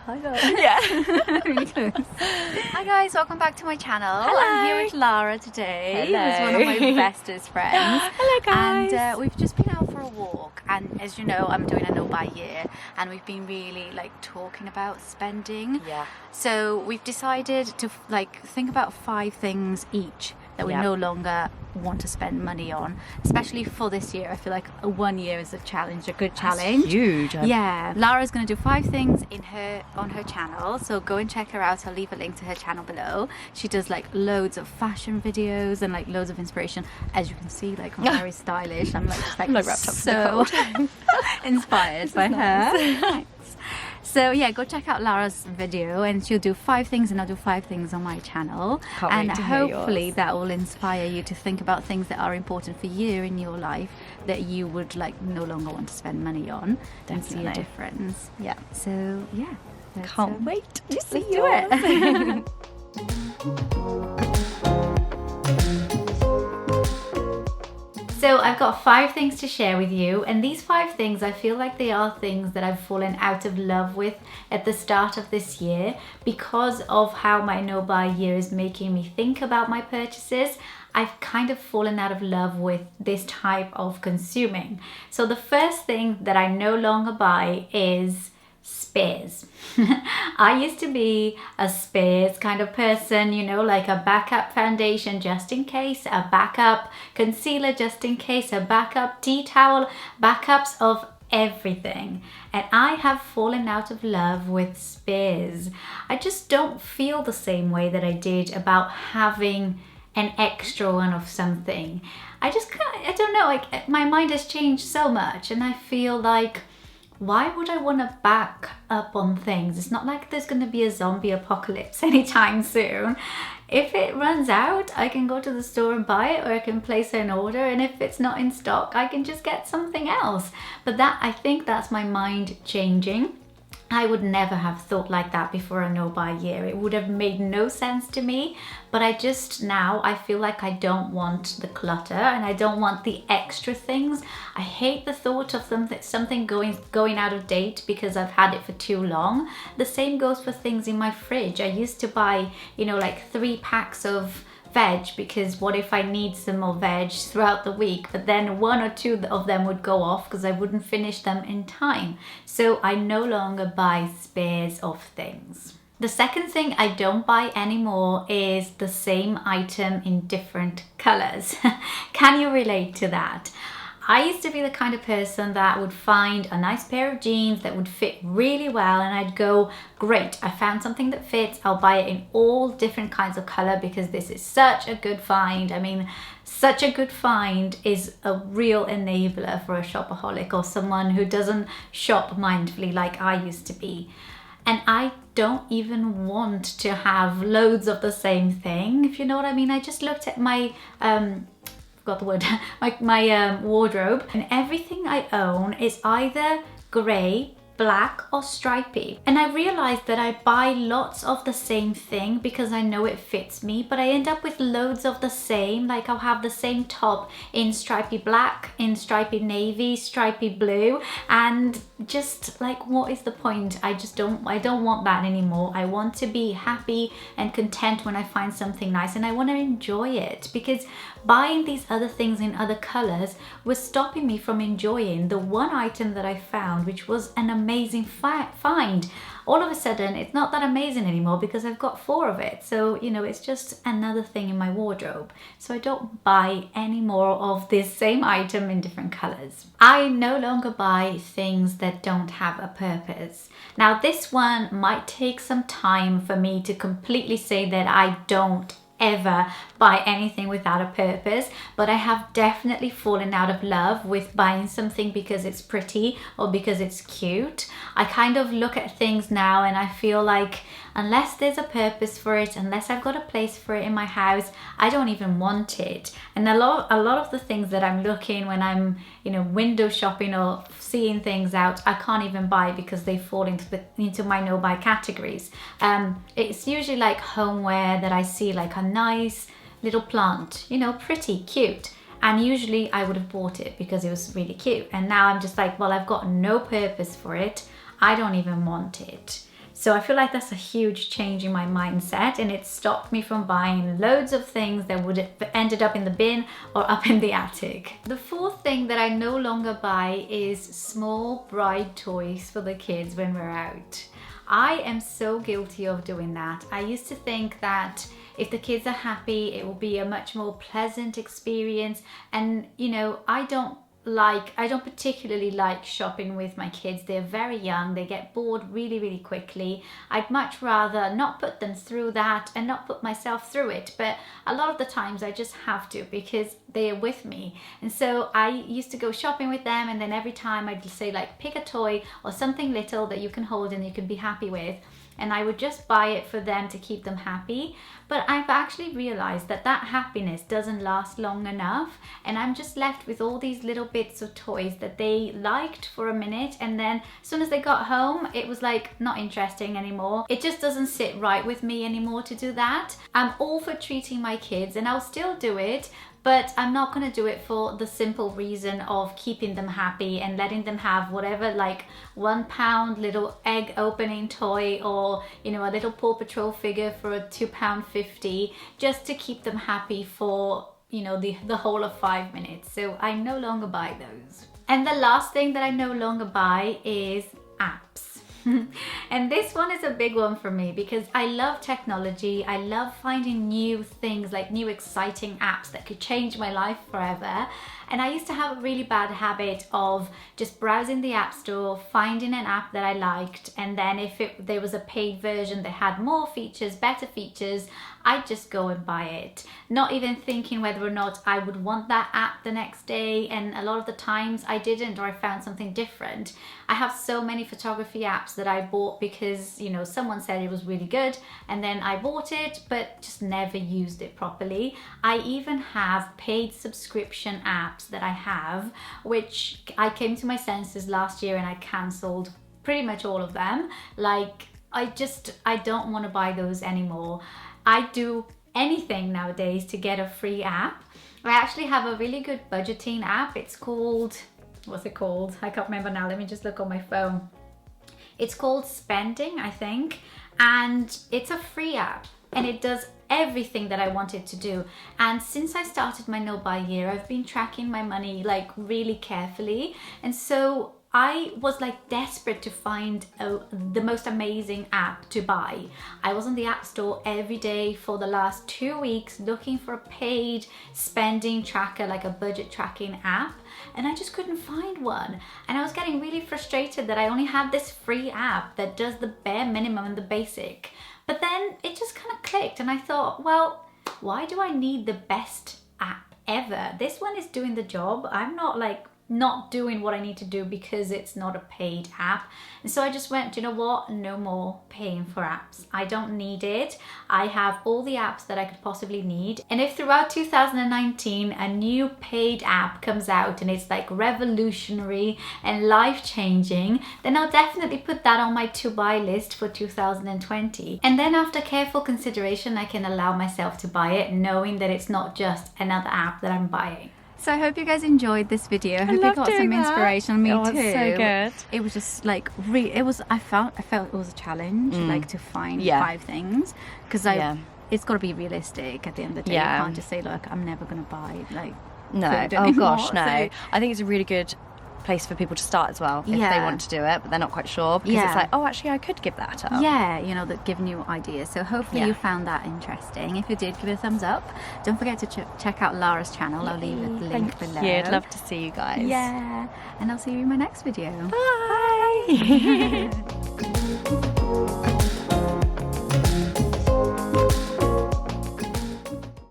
Hi guys. Yeah. Really close. Hi guys, welcome back to my channel. Hello. I'm here with Lara today, Hello. who's one of my bestest friends. Hello guys. And we've just been out for a walk, and as you know, I'm doing a no buy year, and we've been really like talking about spending. Yeah. So we've decided to like think about 5 things each that we no longer want to spend money on, especially for this year. I feel like 1 year is a challenge, a good challenge. That's huge. Yeah, Lara's going to do 5 things on her channel, so go and check her out. I'll leave a link to her channel below. She does like loads of fashion videos and like loads of inspiration. As you can see, like I'm very stylish. I'm like just like wrapped up so inspired by her. So yeah, go check out Lara's video, and she'll do 5 things and I'll do 5 things on my channel. Can't and wait to hear hopefully yours. that will inspire you to think about things that are important for you in your life that you would like no longer want to spend money on. And see a Definitely. difference. Yeah. So yeah. Can't wait to let's see do yours. it. So I've got 5 things to share with you, and these 5 things, I feel like they are things that I've fallen out of love with at the start of this year because of how my no buy year is making me think about my purchases. I've kind of fallen out of love with this type of consuming. So the first thing that I no longer buy is spares. I used to be a spares kind of person, you know, like a backup foundation just in case, a backup concealer just in case, a backup tea towel, backups of everything. And I have fallen out of love with spares. I just don't feel the same way that I did about having an extra one of something. I don't know, like my mind has changed so much, and I feel like, why would I want to back up on things? It's not like there's going to be a zombie apocalypse anytime soon. If it runs out, I can go to the store and buy it, or I can place an order, and if it's not in stock, I can just get something else. But I think that's my mind changing. I would never have thought like that before a no buy year. It would have made no sense to me, but I feel like I don't want the clutter and I don't want the extra things. I hate the thought of something going out of date because I've had it for too long. The same goes for things in my fridge. I used to buy, you know, like 3 packs of veg, because what if I need some more veg throughout the week, but then 1 or 2 of them would go off because I wouldn't finish them in time. So I no longer buy spares of things. The second thing I don't buy anymore is the same item in different colors. Can you relate to that? I used to be the kind of person that would find a nice pair of jeans that would fit really well, and I'd go, great, I found something that fits, I'll buy it in all different kinds of color because this is such a good find. I mean, such a good find is a real enabler for a shopaholic or someone who doesn't shop mindfully like I used to be. And I don't even want to have loads of the same thing, if you know what I mean. I just looked at my my wardrobe, and everything I own is either grey, black or stripy. And I realized that I buy lots of the same thing because I know it fits me, but I end up with loads of the same. Like I'll have the same top in stripy black, in stripy navy, stripy blue, and just like, what is the point? I don't want that anymore. I want to be happy and content when I find something nice, and I want to enjoy it, because buying these other things in other colors was stopping me from enjoying the one item that I found, which was an amazing find. All of a sudden, it's not that amazing anymore because I've got 4 of it. So, you know, it's just another thing in my wardrobe. So I don't buy any more of this same item in different colors. I no longer buy things that don't have a purpose. Now, this one might take some time for me to completely say that I don't ever buy anything without a purpose, but I have definitely fallen out of love with buying something because it's pretty or because it's cute. I kind of look at things now and I feel like unless there's a purpose for it, unless I've got a place for it in my house, I don't even want it. And a lot of the things that I'm looking when I'm, you know, window shopping or seeing things out, I can't even buy because they fall into my no buy categories. It's usually like homeware that I see, like a nice little plant, you know, pretty cute. And usually I would have bought it because it was really cute. And now I'm just like, well, I've got no purpose for it. I don't even want it. So I feel like that's a huge change in my mindset, and it stopped me from buying loads of things that would have ended up in the bin or up in the attic. The fourth thing that I no longer buy is small bride toys for the kids when we're out. I am so guilty of doing that. I used to think that if the kids are happy, it will be a much more pleasant experience. And you know, I don't particularly like shopping with my kids. They're very young, they get bored really quickly. I'd much rather not put them through that and not put myself through it, but a lot of the times I just have to because they are with me. And so I used to go shopping with them, and then every time I'd say like, pick a toy or something little that you can hold and you can be happy with, and I would just buy it for them to keep them happy. But I've actually realized that that happiness doesn't last long enough, and I'm just left with all these little bits of toys that they liked for a minute, and then as soon as they got home, it was like not interesting anymore. It just doesn't sit right with me anymore to do that. I'm all for treating my kids, and I'll still do it, but I'm not going to do it for the simple reason of keeping them happy and letting them have whatever, like £1 little egg opening toy, or you know, a little Paw Patrol figure for a £2.50, just to keep them happy for, you know, the whole of 5 minutes. So I no longer buy those. And the last thing that I no longer buy is apps. And this one is a big one for me because I love technology. I love finding new things, like new exciting apps that could change my life forever. And I used to have a really bad habit of just browsing the app store, finding an app that I liked, and then if there was a paid version that had more features, better features, I'd just go and buy it, not even thinking whether or not I would want that app the next day. And a lot of the times I didn't, or I found something different. I have so many photography apps that I bought because, you know, someone said it was really good, and then I bought it but just never used it properly. I even have paid subscription apps that I have, which I came to my senses last year and I cancelled pretty much all of them. Like, I don't want to buy those anymore. I do anything nowadays to get a free app. I actually have a really good budgeting app. It's called, what's it called? I can't remember now. Let me just look on my phone. It's called Spending, I think, and it's a free app, and it does everything that I wanted to do. And since I started my no buy year, I've been tracking my money like really carefully, and so I was like desperate to find the most amazing app to buy. I was on the app store every day for the last 2 weeks looking for a paid spending tracker, like a budget tracking app, and I just couldn't find one. And I was getting really frustrated that I only had this free app that does the bare minimum and the basic. But then it just kind of clicked, and I thought, well, why do I need the best app ever? This one is doing the job. I'm not like not doing what I need to do because it's not a paid app. And so I just went, you know what, no more paying for apps. I don't need it. I have all the apps that I could possibly need. And if throughout 2019 a new paid app comes out and it's like revolutionary and life-changing, then I'll definitely put that on my to-buy list for 2020. And then after careful consideration, I can allow myself to buy it, knowing that it's not just another app that I'm buying. So I hope you guys enjoyed this video. I hope you got some inspiration. Me too. It was so good. It was just like I felt it was a challenge, like to find 5 things, because it's got to be realistic at the end of the day. You can't just say, look, I'm never going to buy like no. food Oh anymore. gosh, no. So, I think it's a really good place for people to start as well if they want to do it, but they're not quite sure, because it's like, oh, actually I could give that up. Yeah, you know, that giving you ideas. So hopefully you found that interesting. If you did, give it a thumbs up. Don't forget to check out Lara's channel. I'll leave the link below. Yeah, I'd love to see you guys. Yeah, and I'll see you in my next video. Bye.